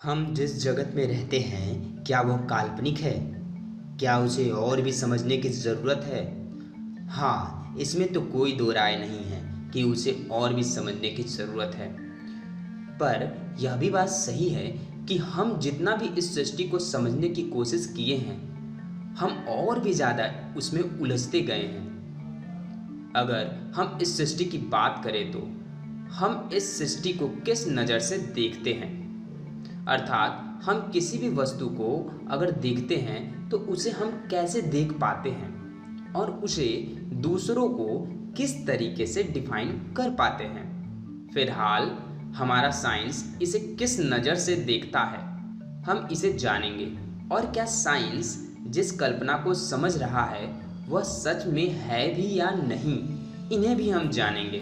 हम जिस जगत में रहते हैं क्या वो काल्पनिक है? क्या उसे और भी समझने की ज़रूरत है? हाँ, इसमें तो कोई दो राय नहीं है कि उसे और भी समझने की ज़रूरत है। पर यह भी बात सही है कि हम जितना भी इस सृष्टि को समझने की कोशिश किए हैं, हम और भी ज़्यादा उसमें उलझते गए हैं। अगर हम इस सृष्टि की बात करें तो हम इस सृष्टि को किस नज़र से देखते हैं? अर्थात हम किसी भी वस्तु को अगर देखते हैं तो उसे हम कैसे देख पाते हैं और उसे दूसरों को किस तरीके से डिफाइन कर पाते हैं। फिलहाल हमारा साइंस इसे किस नज़र से देखता है, हम इसे जानेंगे। और क्या साइंस जिस कल्पना को समझ रहा है वह सच में है भी या नहीं, इन्हें भी हम जानेंगे।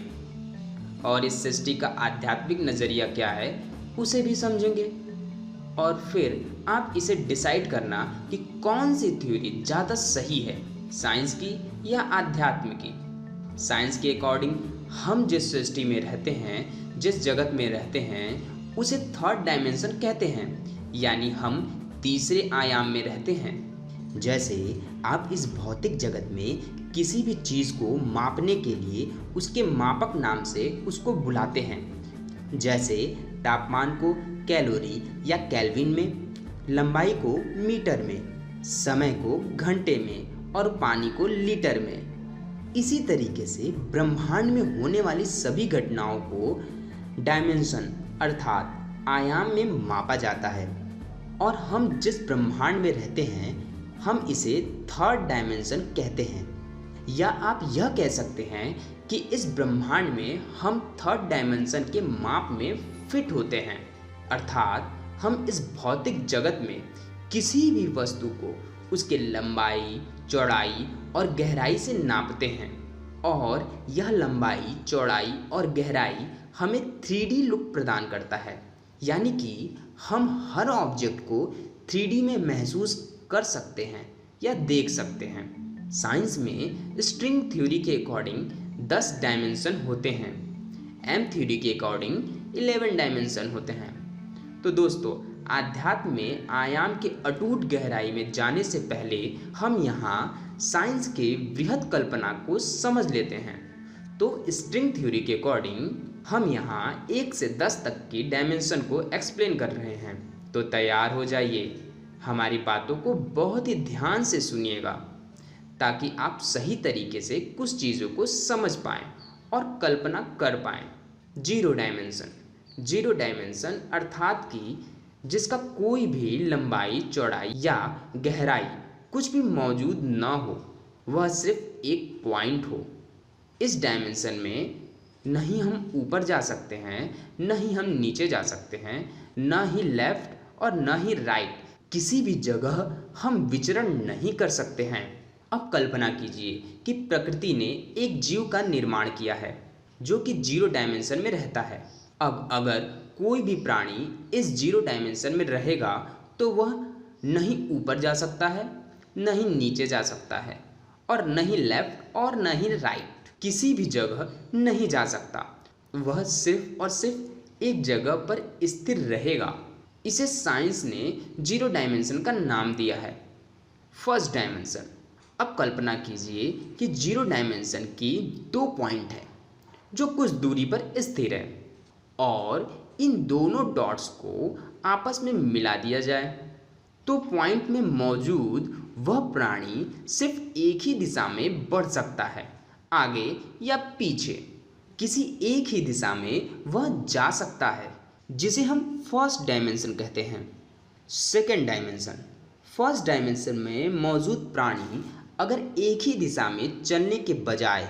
और इस सृष्टि का आध्यात्मिक नज़रिया क्या है उसे भी समझेंगे। और फिर आप इसे डिसाइड करना कि कौन सी थ्योरी ज़्यादा सही है, साइंस की या आध्यात्म की। साइंस के अकॉर्डिंग हम जिस सृष्टि में रहते हैं, जिस जगत में रहते हैं, उसे थर्ड डायमेंशन कहते हैं, यानी हम तीसरे आयाम में रहते हैं। जैसे आप इस भौतिक जगत में किसी भी चीज़ को मापने के लिए उसके मापक नाम से उसको बुलाते हैं। जैसे तापमान को कैलोरी या केल्विन में, लंबाई को मीटर में, समय को घंटे में और पानी को लीटर में। इसी तरीके से ब्रह्मांड में होने वाली सभी घटनाओं को डायमेंशन अर्थात आयाम में मापा जाता है। और हम जिस ब्रह्मांड में रहते हैं हम इसे थर्ड डायमेंशन कहते हैं। या आप यह कह सकते हैं कि इस ब्रह्मांड में हम थर्ड डायमेंशन के माप में फिट होते हैं। अर्थात हम इस भौतिक जगत में किसी भी वस्तु को उसके लंबाई, चौड़ाई और गहराई से नापते हैं और यह लंबाई, चौड़ाई और गहराई हमें 3D लुक प्रदान करता है। यानी कि हम हर ऑब्जेक्ट को 3D में महसूस कर सकते हैं या देख सकते हैं। साइंस में स्ट्रिंग थ्योरी के अकॉर्डिंग 10 डायमेंशन होते हैं, एम थ्योरी के अकॉर्डिंग 11 डायमेंशन होते हैं। तो दोस्तों, आध्यात्म में आयाम के अटूट गहराई में जाने से पहले हम यहाँ साइंस के बृहद कल्पना को समझ लेते हैं। तो स्ट्रिंग थ्योरी के अकॉर्डिंग हम यहाँ 1 से 10 तक की डायमेंशन को एक्सप्लेन कर रहे हैं। तो तैयार हो जाइए, हमारी बातों को बहुत ही ध्यान से सुनिएगा ताकि आप सही तरीके से कुछ चीज़ों को समझ पाएँ और कल्पना कर पाएँ। जीरो डायमेंशन अर्थात कि जिसका कोई भी लंबाई, चौड़ाई या गहराई कुछ भी मौजूद ना हो, वह सिर्फ एक पॉइंट हो। इस डायमेंशन में नहीं हम ऊपर जा सकते हैं, न ही हम नीचे जा सकते हैं, न ही लेफ्ट और न ही राइट, किसी भी जगह हम विचरण नहीं कर सकते हैं। अब कल्पना कीजिए कि प्रकृति ने एक जीव का निर्माण किया है जो कि जीरो डायमेंशन में रहता है। अब अगर कोई भी प्राणी इस जीरो डायमेंशन में रहेगा तो वह नहीं ऊपर जा सकता है, न ही नीचे जा सकता है और न ही लेफ्ट और न ही राइट, किसी भी जगह नहीं जा सकता। वह सिर्फ और सिर्फ एक जगह पर स्थिर रहेगा। इसे साइंस ने जीरो डायमेंशन का नाम दिया है, फर्स्ट डायमेंशन। अब कल्पना कीजिए कि जीरो डायमेंशन की 2 पॉइंट है जो कुछ दूरी पर स्थिर है और इन दोनों डॉट्स को आपस में मिला दिया जाए तो पॉइंट में मौजूद वह प्राणी सिर्फ एक ही दिशा में बढ़ सकता है, आगे या पीछे। किसी एक ही दिशा में वह जा सकता है, जिसे हम फर्स्ट डायमेंशन कहते हैं। सेकेंड डायमेंशन, फर्स्ट डायमेंशन में मौजूद प्राणी अगर एक ही दिशा में चलने के बजाय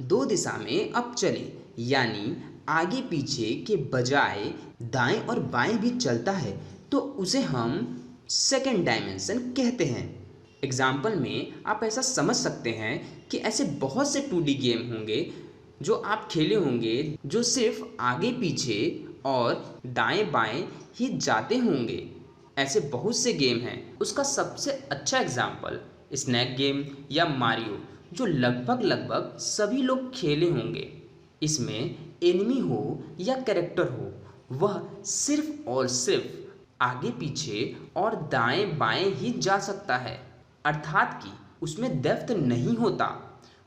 2 दिशा में अब चले, यानी आगे पीछे के बजाय दाएं और बाएं भी चलता है, तो उसे हम सेकेंड डायमेंशन कहते हैं। एग्जाम्पल में आप ऐसा समझ सकते हैं कि ऐसे बहुत से 2D गेम होंगे जो आप खेले होंगे जो सिर्फ आगे पीछे और दाएं बाएं ही जाते होंगे। ऐसे बहुत से गेम हैं। उसका सबसे अच्छा एग्जाम्पल स्नैक गेम या मारियो, जो लगभग सभी लोग खेले होंगे। इसमें एनिमी हो या कैरेक्टर हो, वह सिर्फ और सिर्फ आगे पीछे और दाएं बाएं ही जा सकता है, अर्थात कि उसमें डेप्थ नहीं होता,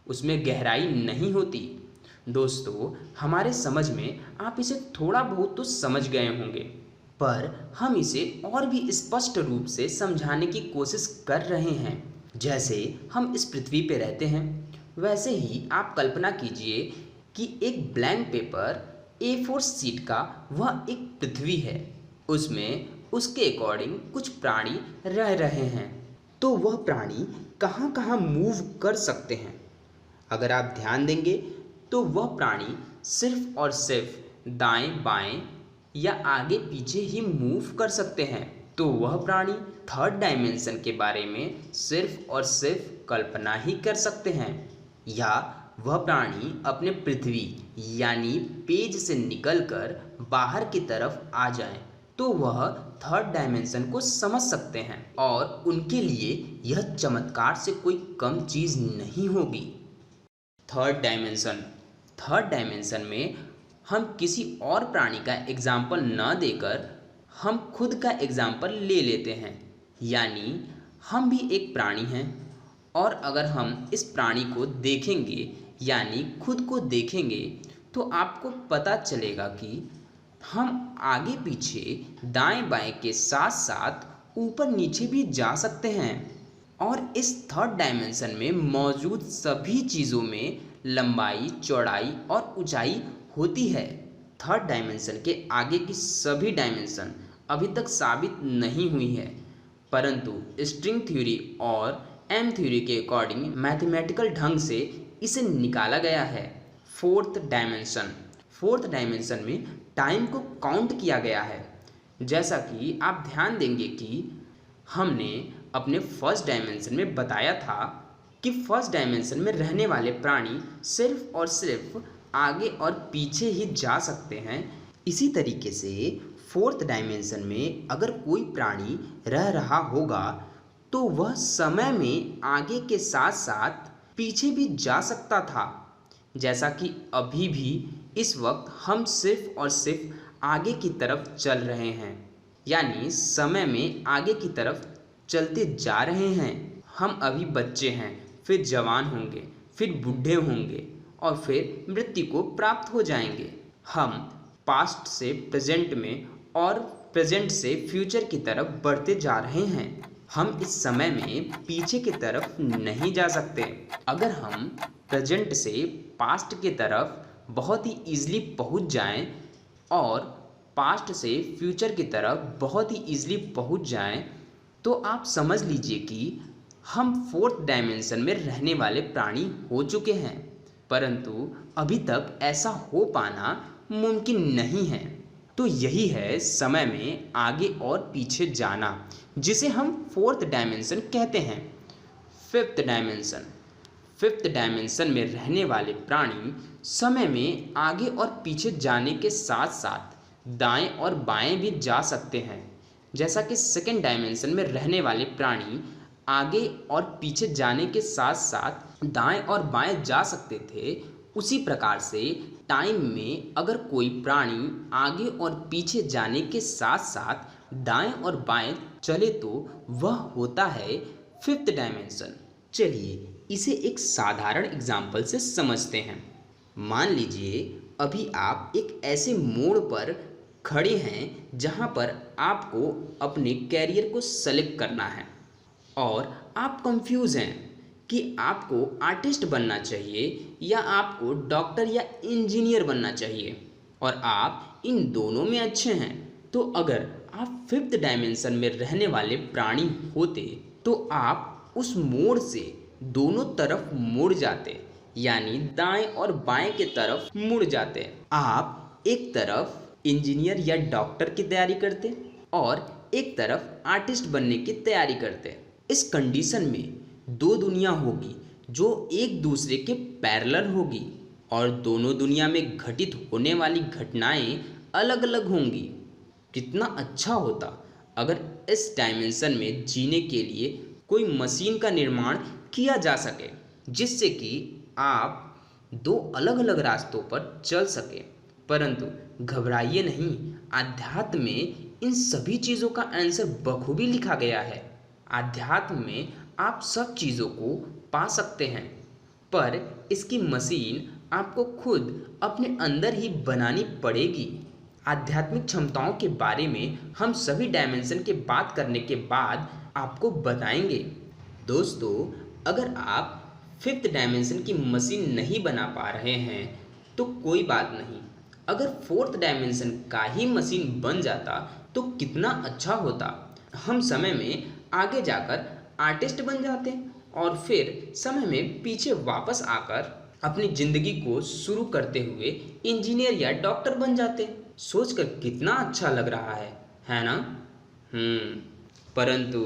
उसमें गहराई नहीं होती। दोस्तों, हमारे समझ में आप इसे थोड़ा बहुत तो समझ गए होंगे, पर हम इसे और भी स्पष्ट रूप से समझाने की कोशिश कर रहे हैं। जैसे हम इस पृथ्वी पे रहते हैं, वैसे ही आप कल्पना कीजिए कि एक ब्लैंक पेपर A4 शीट का वह एक पृथ्वी है। उसमें उसके अकॉर्डिंग कुछ प्राणी रह रहे हैं, तो वह प्राणी कहाँ कहाँ मूव कर सकते हैं। अगर आप ध्यान देंगे तो वह प्राणी सिर्फ और सिर्फ दाएं बाएं या आगे पीछे ही मूव कर सकते हैं। तो वह प्राणी थर्ड डायमेंशन के बारे में सिर्फ और सिर्फ कल्पना ही कर सकते हैं, या वह प्राणी अपने पृथ्वी यानी पेज से निकलकर बाहर की तरफ आ जाएं, तो वह थर्ड डायमेंशन को समझ सकते हैं और उनके लिए यह चमत्कार से कोई कम चीज़ नहीं होगी। थर्ड डायमेंशन में हम किसी और प्राणी का एग्जाम्पल न देकर हम खुद का एग्जाम्पल ले लेते हैं, यानी हम भी एक प्राणी हैं, और अगर हम इस प्राणी को देखेंगे यानी खुद को देखेंगे तो आपको पता चलेगा कि हम आगे पीछे दाएं बाएं के साथ साथ ऊपर नीचे भी जा सकते हैं, और इस थर्ड डायमेंशन में मौजूद सभी चीज़ों में लंबाई, चौड़ाई और ऊंचाई होती है। थर्ड डायमेंशन के आगे की सभी डायमेंशन अभी तक साबित नहीं हुई है, परंतु स्ट्रिंग थ्योरी और एम थ्योरी के अकॉर्डिंग मैथमेटिकल ढंग से इसे निकाला गया है। फोर्थ डायमेंशन में टाइम को काउंट किया गया है। जैसा कि आप ध्यान देंगे कि हमने अपने फर्स्ट डायमेंशन में बताया था कि फर्स्ट डायमेंशन में रहने वाले प्राणी सिर्फ और सिर्फ आगे और पीछे ही जा सकते हैं। इसी तरीके से फोर्थ डायमेंशन में अगर कोई प्राणी रह रहा होगा तो वह समय में आगे के साथ साथ पीछे भी जा सकता था, जैसा कि अभी भी इस वक्त हम सिर्फ और सिर्फ आगे की तरफ चल रहे हैं, यानी समय में आगे की तरफ चलते जा रहे हैं। हम अभी बच्चे हैं, फिर जवान होंगे, फिर बूढ़े होंगे और फिर मृत्यु को प्राप्त हो जाएंगे। हम पास्ट से प्रेजेंट में और प्रेजेंट से फ्यूचर की तरफ बढ़ते जा रहे हैं। हम इस समय में पीछे की तरफ नहीं जा सकते। अगर हम प्रेजेंट से पास्ट की तरफ बहुत ही ईजिली पहुंच जाएं और पास्ट से फ्यूचर की तरफ बहुत ही ईजिली पहुंच जाएं, तो आप समझ लीजिए कि हम फोर्थ डायमेंशन में रहने वाले प्राणी हो चुके हैं, परंतु अभी तक ऐसा हो पाना मुमकिन नहीं है। तो यही है समय में आगे और पीछे जाना, जिसे हम फोर्थ डायमेंशन कहते हैं। फिफ्थ डायमेंशन में रहने वाले प्राणी समय में आगे और पीछे जाने के साथ साथ दाएं और बाएं भी जा सकते हैं। जैसा कि सेकंड डायमेंशन में रहने वाले प्राणी आगे और पीछे जाने के साथ साथ दाएं और बाएं जा सकते थे, उसी प्रकार से टाइम में अगर कोई प्राणी आगे और पीछे जाने के साथ साथ दाएं और बाएं चले तो वह होता है फिफ्थ डायमेंशन। चलिए इसे एक साधारण एग्जाम्पल से समझते हैं। मान लीजिए अभी आप एक ऐसे मोड़ पर खड़े हैं जहां पर आपको अपने कैरियर को सेलेक्ट करना है और आप कंफ्यूज हैं कि आपको आर्टिस्ट बनना चाहिए या आपको डॉक्टर या इंजीनियर बनना चाहिए, और आप इन दोनों में अच्छे हैं। तो अगर आप फिफ्थ डायमेंशन में रहने वाले प्राणी होते तो आप उस मोड़ से दोनों तरफ मुड़ जाते, यानी दाएं और बाएं की तरफ मुड़ जाते। आप एक तरफ इंजीनियर या डॉक्टर की तैयारी करते और एक तरफ आर्टिस्ट बनने की तैयारी करते। इस कंडीशन में दो दुनिया होगी जो एक दूसरे के पैरेलल होगी, और दोनों दुनिया में घटित होने वाली घटनाएं अलग अलग होंगी। कितना अच्छा होता अगर इस डायमेंशन में जीने के लिए कोई मशीन का निर्माण किया जा सके, जिससे कि आप दो अलग अलग रास्तों पर चल सके, परंतु घबराइए नहीं, आध्यात्म में इन सभी चीज़ों का आंसर बखूबी लिखा गया है। आध्यात्म में आप सब चीज़ों को पा सकते हैं, पर इसकी मशीन आपको खुद अपने अंदर ही बनानी पड़ेगी। आध्यात्मिक क्षमताओं के बारे में हम सभी डायमेंशन के बात करने के बाद आपको बताएंगे। दोस्तों, अगर आप फिफ्थ डायमेंशन की मशीन नहीं बना पा रहे हैं तो कोई बात नहीं। अगर फोर्थ डायमेंशन का ही मशीन बन जाता तो कितना अच्छा होता। हम समय में आगे जाकर आर्टिस्ट बन जाते और फिर समय में पीछे वापस आकर अपनी ज़िंदगी को शुरू करते हुए इंजीनियर या डॉक्टर बन जाते। सोचकर कितना अच्छा लग रहा है ना? परंतु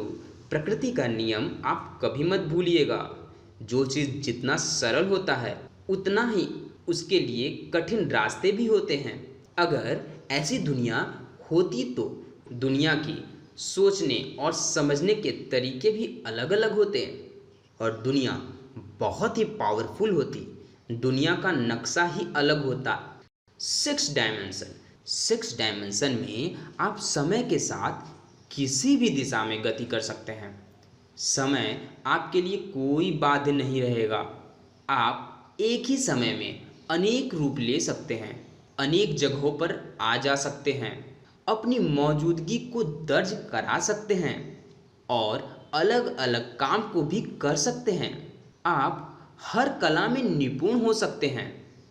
प्रकृति का नियम आप कभी मत भूलिएगा। जो चीज़ जितना सरल होता है उतना ही उसके लिए कठिन रास्ते भी होते हैं। अगर ऐसी दुनिया होती तो दुनिया की सोचने और समझने के तरीके भी अलग अलग होते और दुनिया बहुत ही पावरफुल होती। दुनिया का नक्शा ही अलग होता। सिक्स डायमेंशन में आप समय के साथ किसी भी दिशा में गति कर सकते हैं। समय आपके लिए कोई बाध्य नहीं रहेगा। आप एक ही समय में अनेक रूप ले सकते हैं, अनेक जगहों पर आ जा सकते हैं, अपनी मौजूदगी को दर्ज करा सकते हैं और अलग अलग काम को भी कर सकते हैं। आप हर कला में निपुण हो सकते हैं,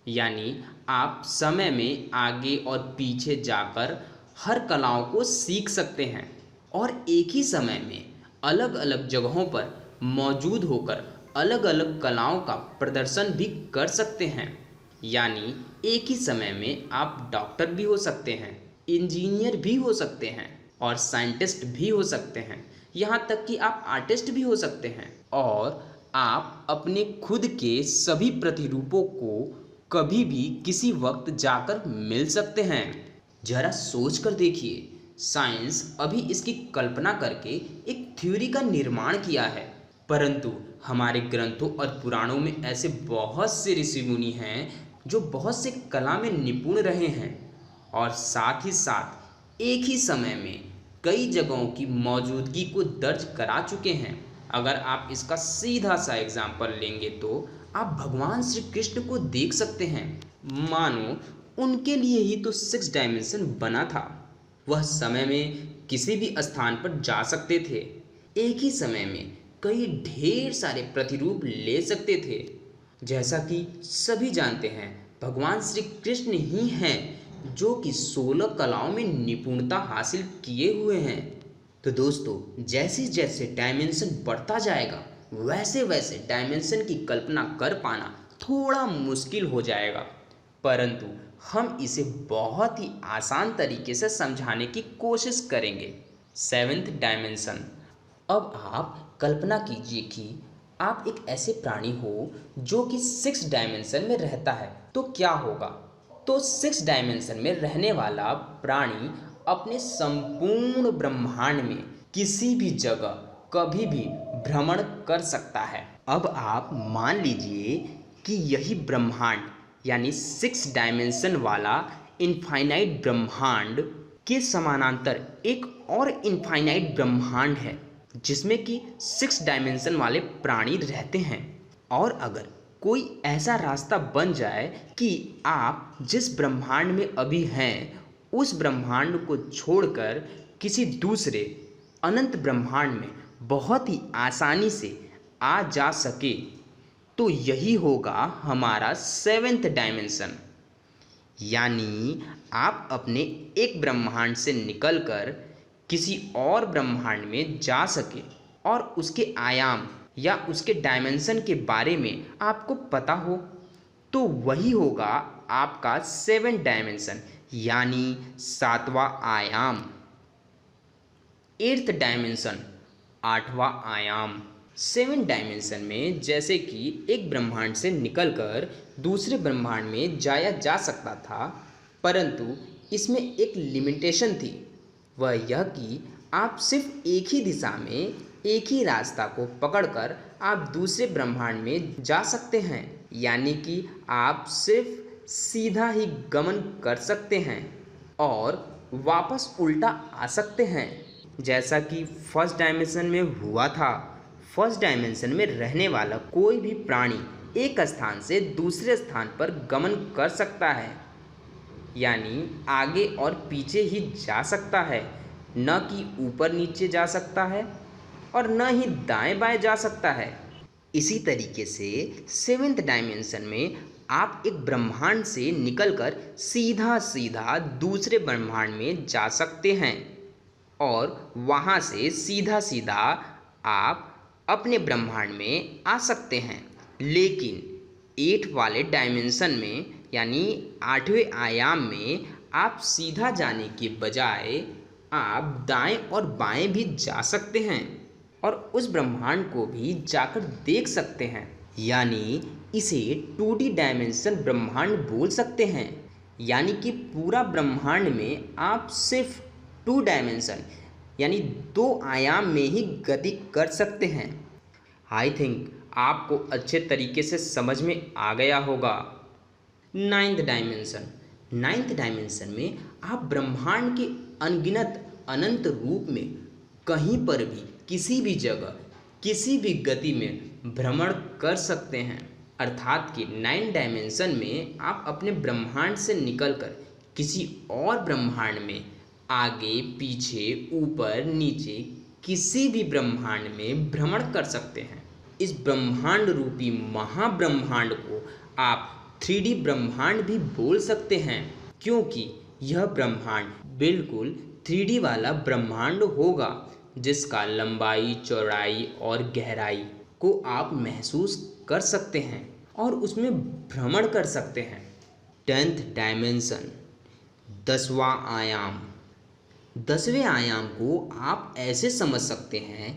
यानी आप समय में आगे और पीछे जाकर हर कलाओं को सीख सकते हैं और एक ही समय में अलग अलग जगहों पर मौजूद होकर अलग अलग कलाओं का प्रदर्शन भी कर सकते हैं। यानी एक ही समय में आप डॉक्टर भी हो सकते हैं, इंजीनियर भी हो सकते हैं और साइंटिस्ट भी हो सकते हैं, यहाँ तक कि आप आर्टिस्ट भी हो सकते हैं। और आप अपने खुद के सभी प्रतिरूपों को कभी भी किसी वक्त जाकर मिल सकते हैं। जरा सोच कर देखिए, साइंस अभी इसकी कल्पना करके एक थ्योरी का निर्माण किया है, परंतु हमारे ग्रंथों और पुराणों में ऐसे बहुत से ऋषि मुनि हैं जो बहुत से कला में निपुण रहे हैं और साथ ही साथ एक ही समय में कई जगहों की मौजूदगी को दर्ज करा चुके हैं। अगर आप इसका सीधा सा एग्जाम्पल लेंगे तो आप भगवान श्री कृष्ण को देख सकते हैं। मानो उनके लिए ही तो सिक्स डायमेंशन बना था। वह समय में किसी भी स्थान पर जा सकते थे, एक ही समय में कई ढेर सारे प्रतिरूप ले सकते थे। जैसा कि सभी जानते हैं, भगवान श्री कृष्ण ही हैं जो कि 16 कलाओं में निपुणता हासिल किए हुए हैं। तो दोस्तों, जैसे जैसे डायमेंशन बढ़ता जाएगा वैसे वैसे डायमेंशन की कल्पना कर पाना थोड़ा मुश्किल हो जाएगा, परंतु हम इसे बहुत ही आसान तरीके से समझाने की कोशिश करेंगे। Seventh dimension. अब आप कल्पना कीजिए कि आप एक ऐसे प्राणी हो जो कि 6 डायमेंशन में रहता है, तो क्या होगा? तो 6 डायमेंशन में रहने वाला प्राणी अपने संपूर्ण ब्रह्मांड में किसी भी जगह कभी भी भ्रमण कर सकता है। अब आप मान लीजिए कि यही ब्रह्मांड यानी 6 डायमेंशन वाला इनफाइनाइट ब्रह्मांड के समानांतर एक और इनफाइनाइट ब्रह्मांड है जिसमें कि 6 डायमेंशन वाले प्राणी रहते हैं। और अगर कोई ऐसा रास्ता बन जाए कि आप जिस ब्रह्मांड में अभी हैं उस ब्रह्मांड को छोड़कर किसी दूसरे अनंत ब्रह्मांड में बहुत ही आसानी से आ जा सके, तो यही होगा हमारा 7th डायमेंशन। यानी आप अपने एक ब्रह्मांड से निकलकर किसी और ब्रह्मांड में जा सके और उसके आयाम या उसके डायमेंशन के बारे में आपको पता हो, तो वही होगा आपका 7th डायमेंशन यानी 7वां आयाम। 8th डायमेंशन 8वां आयाम। 7 डायमेंशन में जैसे कि एक ब्रह्मांड से निकलकर दूसरे ब्रह्मांड में जाया जा सकता था, परंतु इसमें एक लिमिटेशन थी। वह यह कि आप सिर्फ एक ही दिशा में एक ही रास्ता को पकड़कर आप दूसरे ब्रह्मांड में जा सकते हैं, यानी कि आप सिर्फ सीधा ही गमन कर सकते हैं और वापस उल्टा आ सकते हैं, जैसा कि फर्स्ट डायमेंशन में हुआ था। फर्स्ट डायमेंशन में रहने वाला कोई भी प्राणी एक स्थान से दूसरे स्थान पर गमन कर सकता है, यानी आगे और पीछे ही जा सकता है, न कि ऊपर नीचे जा सकता है और न ही दाएं बाएं जा सकता है। इसी तरीके से सेवेंथ डायमेंशन में आप एक ब्रह्मांड से निकलकर सीधा सीधा दूसरे ब्रह्मांड में जा सकते हैं और वहाँ से सीधा सीधा आप अपने ब्रह्मांड में आ सकते हैं। लेकिन 8 वाले डायमेंशन में यानी 8वें आयाम में आप सीधा जाने के बजाय आप दाएं और बाएं भी जा सकते हैं और उस ब्रह्मांड को भी जाकर देख सकते हैं, यानी इसे 2D डायमेंशन ब्रह्मांड बोल सकते हैं। यानी कि पूरा ब्रह्मांड में आप सिर्फ 2 डायमेंशन यानी 2 आयाम में ही गति कर सकते हैं। आई थिंक आपको अच्छे तरीके से समझ में आ गया होगा। 9th डायमेंशन में आप ब्रह्मांड के अनगिनत अनंत रूप में कहीं पर भी किसी भी जगह किसी भी गति में भ्रमण कर सकते हैं। अर्थात कि 9 डायमेंशन में आप अपने ब्रह्मांड से निकलकर किसी और ब्रह्मांड में आगे पीछे ऊपर नीचे किसी भी ब्रह्मांड में भ्रमण कर सकते हैं। इस ब्रह्मांड रूपी महाब्रह्मांड को आप 3D ब्रह्मांड भी बोल सकते हैं, क्योंकि यह ब्रह्मांड बिल्कुल 3D वाला ब्रह्मांड होगा, जिसका लंबाई चौड़ाई और गहराई को आप महसूस कर सकते हैं और उसमें भ्रमण कर सकते हैं। 10th डायमेंशन 10वां आयाम। 10वें आयाम को आप ऐसे समझ सकते हैं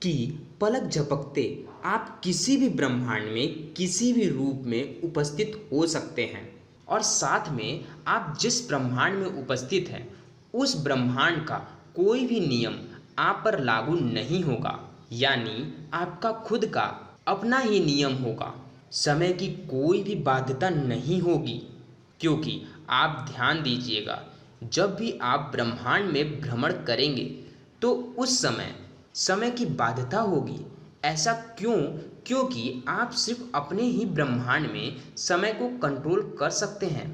कि पलक झपकते आप किसी भी ब्रह्मांड में किसी भी रूप में उपस्थित हो सकते हैं और साथ में आप जिस ब्रह्मांड में उपस्थित हैं उस ब्रह्मांड का कोई भी नियम आप पर लागू नहीं होगा, यानी आपका खुद का अपना ही नियम होगा। समय की कोई भी बाध्यता नहीं होगी, क्योंकि आप ध्यान दीजिएगा, जब भी आप ब्रह्मांड में भ्रमण करेंगे तो उस समय की बाध्यता होगी। ऐसा क्यों? क्योंकि आप सिर्फ अपने ही ब्रह्मांड में समय को कंट्रोल कर सकते हैं,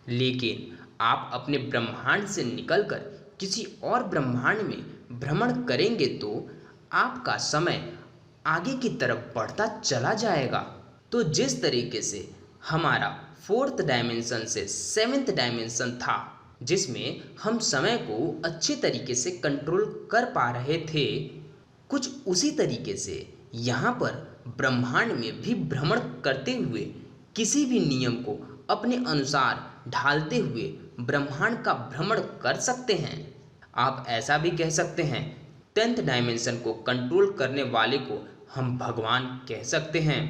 लेकिन आप अपने ब्रह्मांड से निकलकर किसी और ब्रह्मांड में भ्रमण करेंगे तो आपका समय आगे की तरफ बढ़ता चला जाएगा। तो जिस तरीके से हमारा 4th डायमेंशन से 7th डायमेंशन था, जिसमें हम समय को अच्छे तरीके से कंट्रोल कर पा रहे थे, कुछ उसी तरीके से यहाँ पर ब्रह्मांड में भी भ्रमण करते हुए किसी भी नियम को अपने अनुसार ढालते हुए ब्रह्मांड का भ्रमण कर सकते हैं। आप ऐसा भी कह सकते हैं, 10th डायमेंशन को कंट्रोल करने वाले को हम भगवान कह सकते हैं।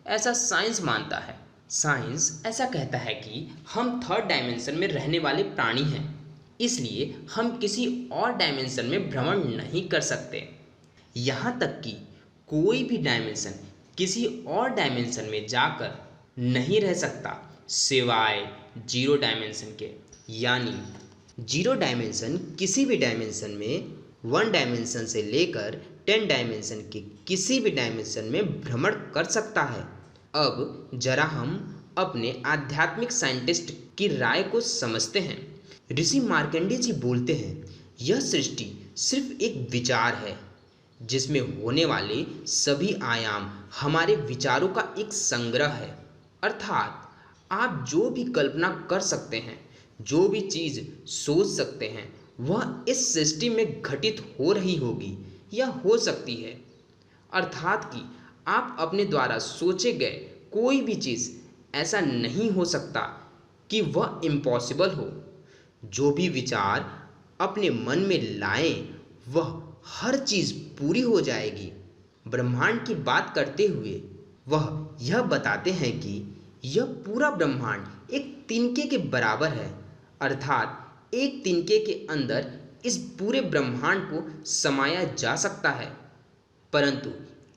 ऐसा साइंस मानता है। साइंस ऐसा कहता है कि हम 3rd डायमेंशन में रहने वाले प्राणी हैं, इसलिए हम किसी और डायमेंशन में भ्रमण नहीं कर सकते। यहाँ तक कि कोई भी डायमेंशन किसी और डायमेंशन में जाकर नहीं रह सकता सिवाय 0 डायमेंशन के। यानी 0 डायमेंशन किसी भी डायमेंशन में 1 डायमेंशन से लेकर 10 डायमेंशन के किसी भी डायमेंशन में भ्रमण कर सकता है। अब जरा हम अपने आध्यात्मिक साइंटिस्ट की राय को समझते हैं। ऋषि मार्कंडेय जी बोलते हैं, यह सृष्टि सिर्फ एक विचार है, जिसमें होने वाले सभी आयाम हमारे विचारों का एक संग्रह है। अर्थात आप जो भी कल्पना कर सकते हैं, जो भी चीज़ सोच सकते हैं, वह इस सृष्टि में घटित हो रही होगी या हो सकती है। अर्थात कि आप अपने द्वारा सोचे गए कोई भी चीज़ ऐसा नहीं हो सकता कि वह इम्पॉसिबल हो। जो भी विचार अपने मन में लाएं, वह हर चीज़ पूरी हो जाएगी। ब्रह्मांड की बात करते हुए वह यह बताते हैं कि यह पूरा ब्रह्मांड एक तिनके के बराबर है। अर्थात एक तिनके के अंदर इस पूरे ब्रह्मांड को समाया जा सकता है, परंतु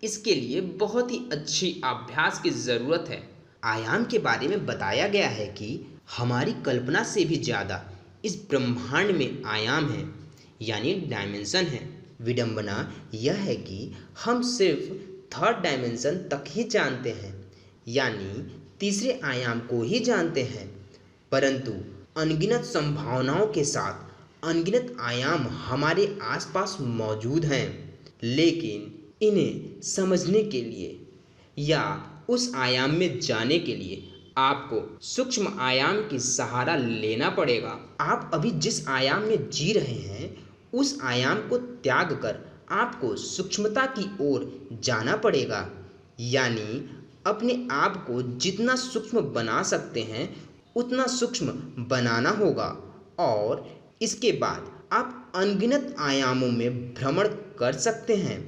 इसके लिए बहुत ही अच्छी अभ्यास की ज़रूरत है। आयाम के बारे में बताया गया है कि हमारी कल्पना से भी ज़्यादा इस ब्रह्मांड में आयाम है, यानी डायमेंशन है। विडंबना यह है कि हम सिर्फ थर्ड डायमेंशन तक ही जानते हैं, यानी तीसरे आयाम को ही जानते हैं, परंतु अनगिनत संभावनाओं के साथ अनगिनत आयाम हमारे आसपास मौजूद हैं। लेकिन इन्हें समझने के लिए या उस आयाम में जाने के लिए आपको सूक्ष्म आयाम की सहारा लेना पड़ेगा। आप अभी जिस आयाम में जी रहे हैं उस आयाम को त्याग कर आपको सूक्ष्मता की ओर जाना पड़ेगा, यानी अपने आप को जितना सूक्ष्म बना सकते हैं उतना सूक्ष्म बनाना होगा और इसके बाद आप अनगिनत आयामों में भ्रमण कर सकते हैं।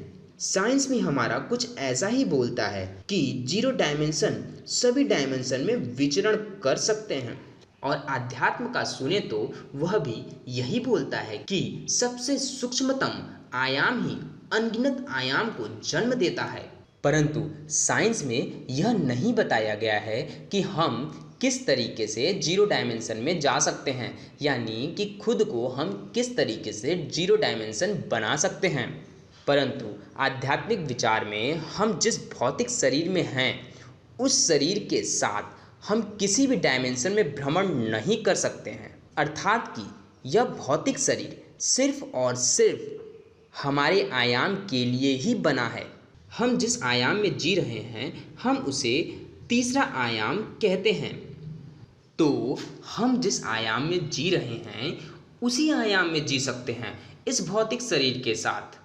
साइंस में हमारा कुछ ऐसा ही बोलता है कि जीरो डायमेंशन सभी डायमेंशन में विचरण कर सकते हैं, और आध्यात्म का सुने तो वह भी यही बोलता है कि सबसे सूक्ष्मतम आयाम ही अनगिनत आयाम को जन्म देता है। परंतु साइंस में यह नहीं बताया गया है कि हम किस तरीके से जीरो डायमेंशन में जा सकते हैं, यानी कि खुद को हम किस तरीके से जीरो डायमेंशन बना सकते हैं। परंतु आध्यात्मिक विचार में हम जिस भौतिक शरीर में हैं उस शरीर के साथ हम किसी भी डायमेंशन में भ्रमण नहीं कर सकते हैं, अर्थात कि यह भौतिक शरीर सिर्फ और सिर्फ हमारे आयाम के लिए ही बना है। हम जिस आयाम में जी रहे हैं हम उसे तीसरा आयाम कहते हैं। तो हम जिस आयाम में जी रहे हैं उसी आयाम में जी सकते हैं इस भौतिक शरीर के साथ।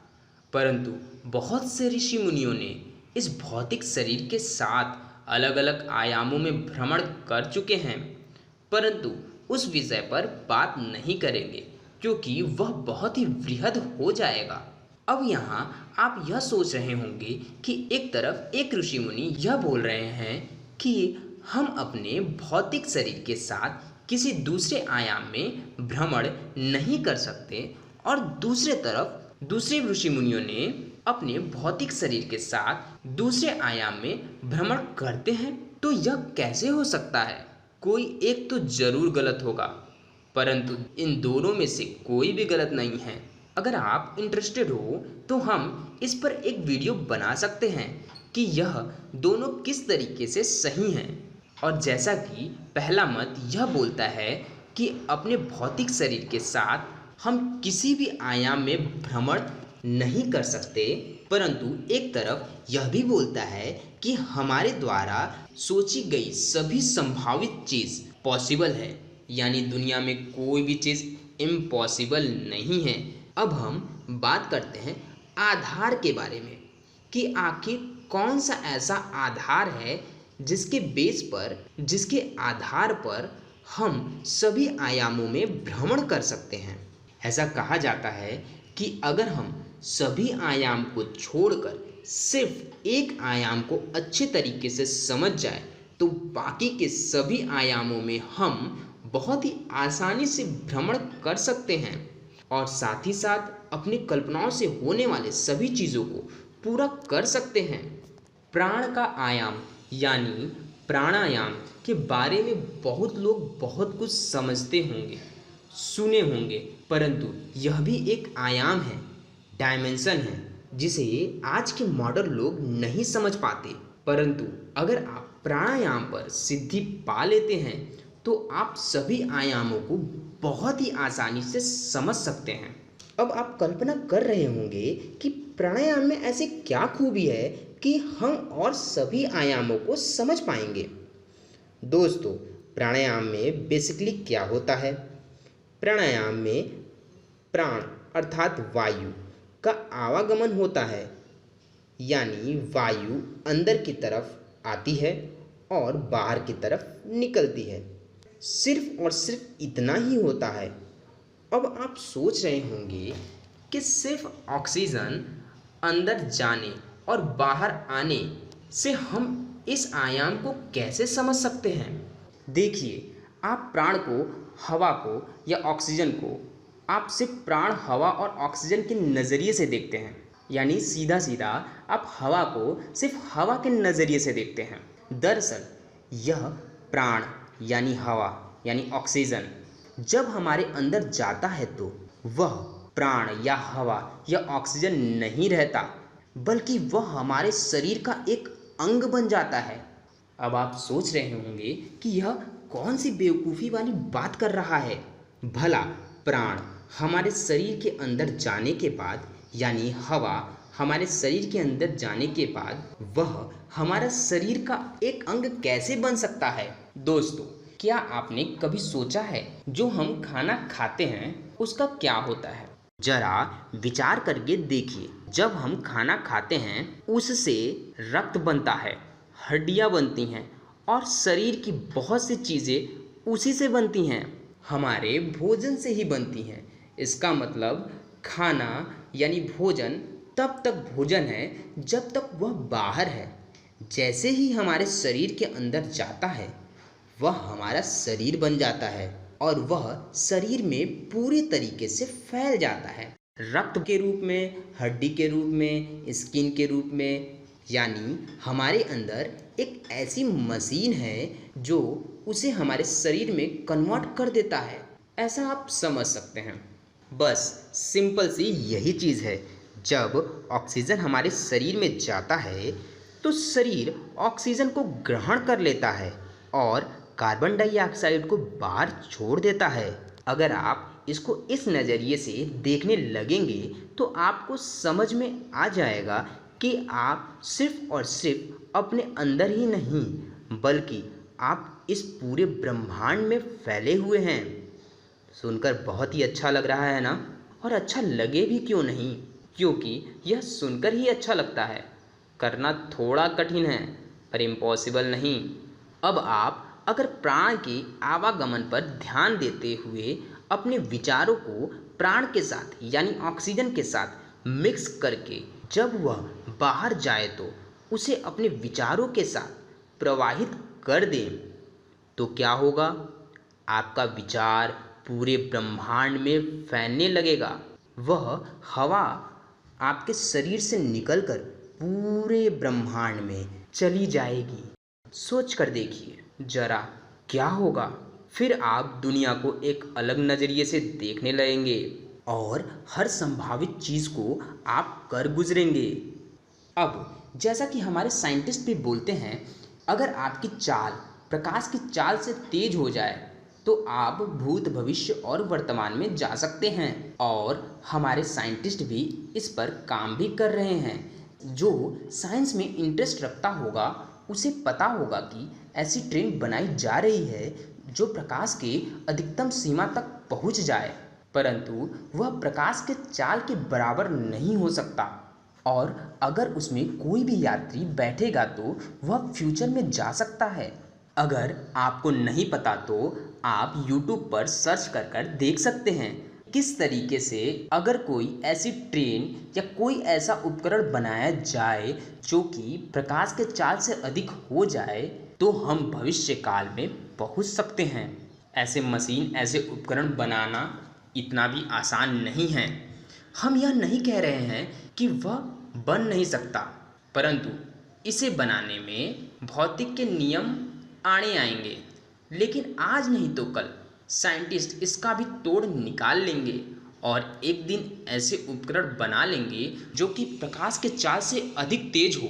परंतु बहुत से ऋषि मुनियों ने इस भौतिक शरीर के साथ अलग अलग आयामों में भ्रमण कर चुके हैं, परंतु उस विषय पर बात नहीं करेंगे क्योंकि वह बहुत ही वृहद हो जाएगा। अब यहाँ आप यह सोच रहे होंगे कि एक तरफ एक ऋषि मुनि यह बोल रहे हैं कि हम अपने भौतिक शरीर के साथ किसी दूसरे आयाम में भ्रमण नहीं कर सकते, और दूसरे तरफ दूसरे ऋषि मुनियों ने अपने भौतिक शरीर के साथ दूसरे आयाम में भ्रमण करते हैं। तो यह कैसे हो सकता है? कोई एक तो जरूर गलत होगा, परंतु इन दोनों में से कोई भी गलत नहीं है। अगर आप इंटरेस्टेड हो तो हम इस पर एक वीडियो बना सकते हैं कि यह दोनों किस तरीके से सही हैं। और जैसा कि पहला मत यह बोलता है कि अपने भौतिक शरीर के साथ हम किसी भी आयाम में भ्रमण नहीं कर सकते, परंतु एक तरफ यह भी बोलता है कि हमारे द्वारा सोची गई सभी संभावित चीज़ पॉसिबल है, यानी दुनिया में कोई भी चीज़ इम्पॉसिबल नहीं है। अब हम बात करते हैं आधार के बारे में कि आखिर कौन सा ऐसा आधार है जिसके आधार पर हम सभी आयामों में भ्रमण कर सकते हैं। ऐसा कहा जाता है कि अगर हम सभी आयाम को छोड़कर सिर्फ एक आयाम को अच्छे तरीके से समझ जाए तो बाकी के सभी आयामों में हम बहुत ही आसानी से भ्रमण कर सकते हैं, और साथ ही साथ अपनी कल्पनाओं से होने वाले सभी चीज़ों को पूरा कर सकते हैं। प्राण का आयाम यानी प्राणायाम के बारे में बहुत लोग बहुत कुछ समझते होंगे, सुने होंगे, परंतु यह भी एक आयाम है, डायमेंशन है, जिसे आज के मॉडर्न लोग नहीं समझ पाते। परंतु अगर आप प्राणायाम पर सिद्धि पा लेते हैं तो आप सभी आयामों को बहुत ही आसानी से समझ सकते हैं। अब आप कल्पना कर रहे होंगे कि प्राणायाम में ऐसी क्या खूबी है कि हम और सभी आयामों को समझ पाएंगे। दोस्तों, प्राणायाम में बेसिकली क्या होता है? प्राणायाम में प्राण अर्थात वायु का आवागमन होता है, यानी वायु अंदर की तरफ आती है और बाहर की तरफ निकलती है। सिर्फ और सिर्फ इतना ही होता है। अब आप सोच रहे होंगे कि सिर्फ ऑक्सीजन अंदर जाने और बाहर आने से हम इस आयाम को कैसे समझ सकते हैं? देखिए, आप प्राण को, हवा को या ऑक्सीजन को आप सिर्फ प्राण, हवा और ऑक्सीजन के नज़रिए से देखते हैं, यानी सीधा सीधा आप हवा को सिर्फ हवा के नज़रिए से देखते हैं। दरअसल यह प्राण यानी हवा यानी ऑक्सीजन जब हमारे अंदर जाता है तो वह प्राण या हवा या ऑक्सीजन नहीं रहता, बल्कि वह हमारे शरीर का एक अंग बन जाता है। अब आप सोच रहे होंगे कि यह कौन सी बेवकूफ़ी वाली बात कर रहा है। भला प्राण हमारे शरीर के अंदर जाने के बाद यानी हवा हमारे शरीर के अंदर जाने के बाद वह हमारा शरीर का एक अंग कैसे बन सकता है? दोस्तों, क्या आपने कभी सोचा है जो हम खाना खाते हैं उसका क्या होता है? जरा विचार करके देखिए। जब हम खाना खाते हैं उससे रक्त बनता है, हड्डियाँ बनती हैं और शरीर की बहुत सी चीज़ें उसी से बनती हैं, हमारे भोजन से ही बनती हैं। इसका मतलब खाना यानी भोजन तब तक भोजन है जब तक वह बाहर है। जैसे ही हमारे शरीर के अंदर जाता है वह हमारा शरीर बन जाता है और वह शरीर में पूरी तरीके से फैल जाता है, रक्त के रूप में, हड्डी के रूप में, स्किन के रूप में। यानी हमारे अंदर एक ऐसी मशीन है जो उसे हमारे शरीर में कन्वर्ट कर देता है, ऐसा आप समझ सकते हैं। बस सिंपल सी यही चीज़ है। जब ऑक्सीजन हमारे शरीर में जाता है तो शरीर ऑक्सीजन को ग्रहण कर लेता है और कार्बन डाइऑक्साइड को बाहर छोड़ देता है। अगर आप इसको इस नज़रिए से देखने लगेंगे तो आपको समझ में आ जाएगा कि आप सिर्फ और सिर्फ अपने अंदर ही नहीं बल्कि आप इस पूरे ब्रह्मांड में फैले हुए हैं। सुनकर बहुत ही अच्छा लग रहा है ना? और अच्छा लगे भी क्यों नहीं, क्योंकि यह सुनकर ही अच्छा लगता है। करना थोड़ा कठिन है पर इम्पॉसिबल नहीं। अब आप अगर प्राण के आवागमन पर ध्यान देते हुए अपने विचारों को प्राण के साथ यानी ऑक्सीजन के साथ मिक्स करके जब वह बाहर जाए तो उसे अपने विचारों के साथ प्रवाहित कर दें तो क्या होगा? आपका विचार पूरे ब्रह्मांड में फैलने लगेगा। वह हवा आपके शरीर से निकलकर पूरे ब्रह्मांड में चली जाएगी। सोच कर देखिए जरा क्या होगा। फिर आप दुनिया को एक अलग नज़रिए से देखने लगेंगे और हर संभावित चीज़ को आप कर गुजरेंगे। अब जैसा कि हमारे साइंटिस्ट भी बोलते हैं, अगर आपकी चाल प्रकाश की चाल से तेज हो जाए तो आप भूत, भविष्य और वर्तमान में जा सकते हैं। और हमारे साइंटिस्ट भी इस पर काम भी कर रहे हैं। जो साइंस में इंटरेस्ट रखता होगा उसे पता होगा कि ऐसी ट्रेन बनाई जा रही है जो प्रकाश के अधिकतम सीमा तक पहुंच जाए, परंतु वह प्रकाश के चाल के बराबर नहीं हो सकता। और अगर उसमें कोई भी यात्री बैठेगा तो वह फ्यूचर में जा सकता है। अगर आपको नहीं पता तो आप YouTube पर सर्च कर देख सकते हैं किस तरीके से अगर कोई ऐसी ट्रेन या कोई ऐसा उपकरण बनाया जाए जो कि प्रकाश के चाल से अधिक हो जाए तो हम भविष्य काल में पहुंच सकते हैं। ऐसे मशीन, ऐसे उपकरण बनाना इतना भी आसान नहीं है। हम यह नहीं कह रहे हैं कि वह बन नहीं सकता, परंतु इसे बनाने में भौतिक के नियम आने आएंगे। लेकिन आज नहीं तो कल साइंटिस्ट इसका भी तोड़ निकाल लेंगे और एक दिन ऐसे उपकरण बना लेंगे जो कि प्रकाश के चाल से अधिक तेज हो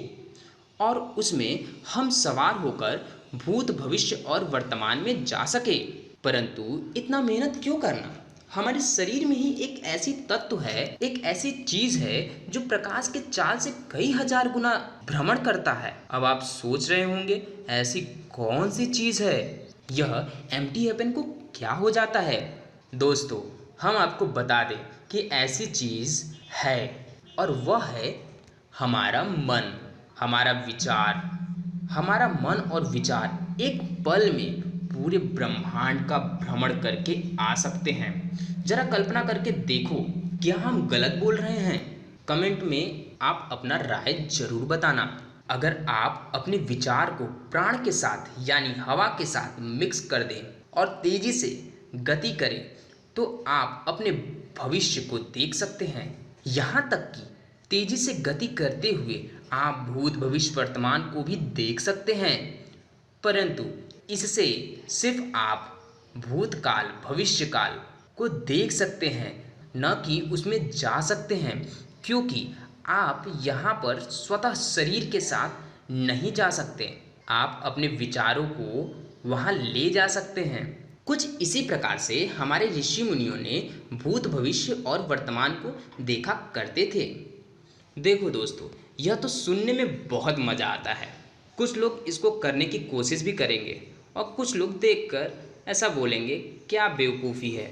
और उसमें हम सवार होकर भूत, भविष्य और वर्तमान में जा सके। परंतु इतना मेहनत क्यों करना? हमारे शरीर में ही एक ऐसी तत्व है, एक ऐसी चीज है जो प्रकाश के चाल से कई हजार गुना भ्रमण करता है। अब आप सोच रहे होंगे ऐसी कौन सी चीज है? यह एम्प्टी हेवन को क्या हो जाता है? दोस्तों, हम आपको बता दें कि ऐसी चीज है और वह है हमारा मन, हमारा विचार। हमारा मन और विचार एक पल में पूरे ब्रह्मांड का भ्रमण करके आ सकते हैं। जरा कल्पना करके देखो, क्या हम गलत बोल रहे हैं? कमेंट में आप अपना राय जरूर बताना। अगर आप अपने विचार को प्राण के साथ यानी हवा के साथ मिक्स कर दें और तेजी से गति करें तो आप अपने भविष्य को देख सकते हैं। यहाँ तक कि तेजी से गति करते हुए आप भूत, भविष्य, वर्तमान को भी देख सकते हैं। परंतु इससे सिर्फ आप भूतकाल भविष्यकाल को देख सकते हैं, न कि उसमें जा सकते हैं, क्योंकि आप यहाँ पर स्वतः शरीर के साथ नहीं जा सकते। आप अपने विचारों को वहाँ ले जा सकते हैं। कुछ इसी प्रकार से हमारे ऋषि मुनियों ने भूत भविष्य और वर्तमान को देखा करते थे। देखो दोस्तों, यह तो सुनने में बहुत मज़ा आता है। कुछ लोग इसको करने की कोशिश भी करेंगे और कुछ लोग देखकर ऐसा बोलेंगे क्या बेवकूफ़ी है।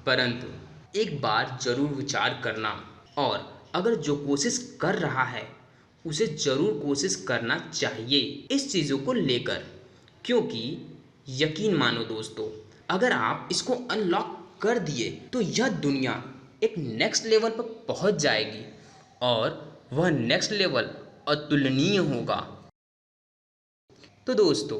परंतु एक बार ज़रूर विचार करना, और अगर जो कोशिश कर रहा है उसे ज़रूर कोशिश करना चाहिए इस चीज़ों को लेकर, क्योंकि यकीन मानो दोस्तों, अगर आप इसको अनलॉक कर दिए तो यह दुनिया एक नेक्स्ट लेवल पर पहुंच जाएगी, और वह नेक्स्ट लेवल अतुलनीय होगा। तो दोस्तों,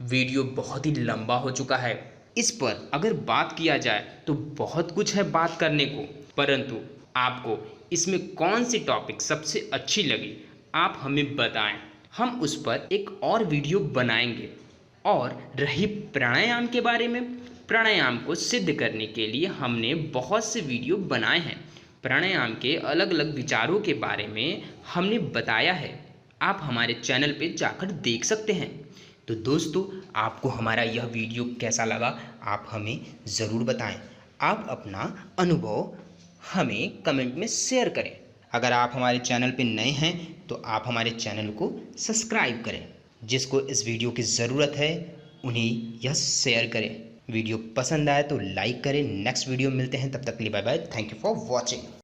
वीडियो बहुत ही लंबा हो चुका है। इस पर अगर बात किया जाए तो बहुत कुछ है बात करने को, परंतु आपको इसमें कौन सी टॉपिक सबसे अच्छी लगी आप हमें बताएं। हम उस पर एक और वीडियो बनाएंगे। और रही प्राणायाम के बारे में, प्राणायाम को सिद्ध करने के लिए हमने बहुत से वीडियो बनाए हैं। प्राणायाम के अलग अलग विचारों के बारे में हमने बताया है, आप हमारे चैनल पे जाकर देख सकते हैं। तो दोस्तों, आपको हमारा यह वीडियो कैसा लगा आप हमें ज़रूर बताएं। आप अपना अनुभव हमें कमेंट में शेयर करें। अगर आप हमारे चैनल पे नए हैं तो आप हमारे चैनल को सब्सक्राइब करें। जिसको इस वीडियो की ज़रूरत है उन्हें यह शेयर करें। वीडियो पसंद आए तो लाइक करें। नेक्स्ट वीडियो मिलते हैं, तब तक के लिए bye bye. Thank you for watching.